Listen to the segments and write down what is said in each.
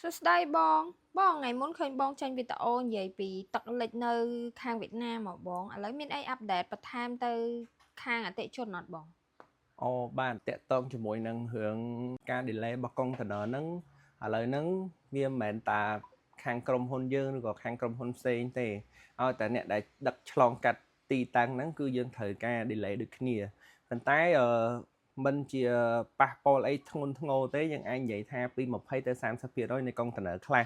សួស្តីបងថ្ងៃមុនឃើញបងចេញវីដេអូនិយាយពីទឹកលិចនៅខាងវៀតណាមមកបងឥឡូវមានអីអាប់ដេតបន្ថែមទៅខាងអតិជនអត់បងអូបានតាក់ទងជាមួយនឹងរឿងការ delay របស់កុងតឺន័រហ្នឹងឥឡូវហ្នឹងវាមិនមែនតាខាងក្រុមហ៊ុនយើងឬក៏ខាងក្រុមហ៊ុនផ្សេងទេឲ្យតែអ្នកដែលដឹកឆ្លងកាត់ទីតាំងហ្នឹងគឺយើងត្រូវការ delay ដូចគ្នាប៉ុន្តែមិនជាប៉ះពាល់អីធ្ងន់ធ្ងរទេយើងអាចនិយាយថាពី20ទៅ30%នៃកុងតឺន័រខ្លះ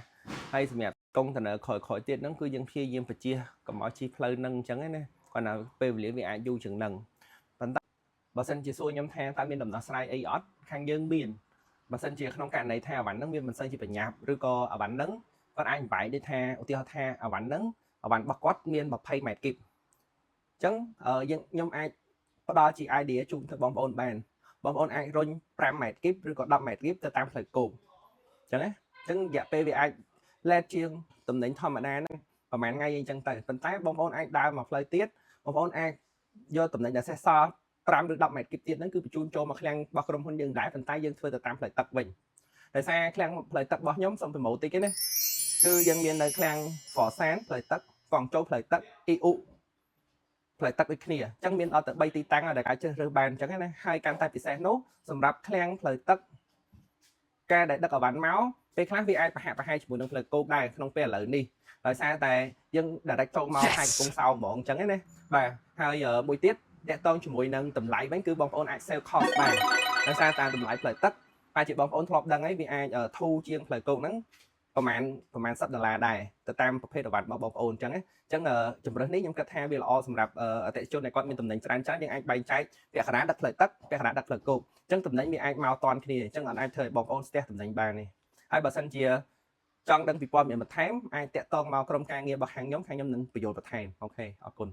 ហើយសម្រាប់កុងតឺន័រក្រោយៗទៀតហ្នឹងគឺយើងព្យាយាមបញ្ជាកុំឲ្យជិះផ្លូវហ្នឹងអញ្ចឹងណាគាត់ថាពេលវេលាវាអាចយូរជាងហ្នឹងបើសិនជាសួរខ្ញុំថាតើមានដំណោះស្រាយអីអត់ខាងយើងមានបើសិនជាក្នុងករណីថាអវ៉ាន់ហ្នឹងវាមិនសូវជាបញ្ញាប់ឬក៏អវ៉ាន់ហ្នឹងគាត់អាចបែងដូចថាឧទាហរណ៍ថាអវ៉ាន់ហ្នឹងអវ៉ាន់របស់គាត់មាន20ម៉ែត្រគីបអញ្ចឹងខ្ញុំអាចផ្ដល់ជា idea ជូនទៅបងប្អូនបានបងប្អូនអាចរុញ5ម៉ែត្រគីបឬក៏10ម៉ែត្រគីបទៅតាមផ្លូវគោកអញ្ចឹងណាអញ្ចឹងរយៈពេលវាអាចលែតជាងតំណែងធម្មតាហ្នឹងប្រហែលថ្ងៃអីចឹងទៅប៉ុន្តែបងប្អូនអាចដើរមកផ្លូវទៀតបងប្អូនអាចយកតំណែងដែលសេសសល់5ឬ10ម៉ែត្រគីបទៀតហ្នឹងគឺបញ្ជូនចូលមកឃ្លាំងរបស់ក្រុមហ៊ុនយើងដែរប៉ុន្តែយើងធ្វើទៅតាមផ្លូវទឹកវិញដោយសារឃ្លាំងផ្លូវទឹករបស់ខ្ញុំសូមប្រម៉ូទតិចណាគឺយើងមាននៅឃ្លាំងហ្វសានផ្លូវទឹកកងចូលផ្លូវទឹកអ៊ីអ៊ូផ្លូវទឹកដូចគ្នាអញ្ចឹងមានដល់ទៅ3ទីតាំងដែលអាចជ្រើសរើសបានអញ្ចឹងណាហើយកាន់តែពិសេសនោះសម្រាប់ឃ្លាំងផ្លូវទឹកការដែលដឹកអវ៉ាន់មកពេលខ្លះវាអាចប្រហាក់ប្រហែលជាមួយនឹងផ្លូវគោកដែរក្នុងពេលឥឡូវនេះដោយសារតែយើង direct ចូលមកខេត្តកំពង់សោមហ្មងអញ្ចឹងណាបាទហើយមួយទៀតតាក់ទងជាមួយនឹងតម្លៃវិញគឺបងប្អូនអាច save cost បានដោយសារតែតម្លៃផ្លូវទឹកតែជាបងប្អូនធ្លាប់ដឹងហើយវាអាចធូរជាងផ្លូវគោកហ្នឹងប្រហែល$10ដែរទៅតាមប្រភេទអវ៉ាន់របស់បងប្អូនអញ្ចឹងណាអញ្ចឹងជំរើសនេះខ្ញុំគិតថាវាល្អសម្រាប់អតិថិជនដែលគាត់មានតំណែងច្រើនយើងអាចបែងចែកពាក់កណ្ដាលដឹកផ្លូវទឹកពាក់កណ្ដាលដឹកផ្លូវគោកអញ្ចឹងតំណែងវាអាចមកតាន់គ្នាអញ្ចឹងអាចធ្វើឲ្យបងប្អូនស្ទះតំណែងបាននេះហើយបើសិនជាចង់ដឹងពីព័ត៌មានបន្ថែមអាចតាក់ទងមកក្រុមការងាររបស់ខាងខ្ញុំនឹងបញ្យល់បន្ថែមអូខេអរគុណ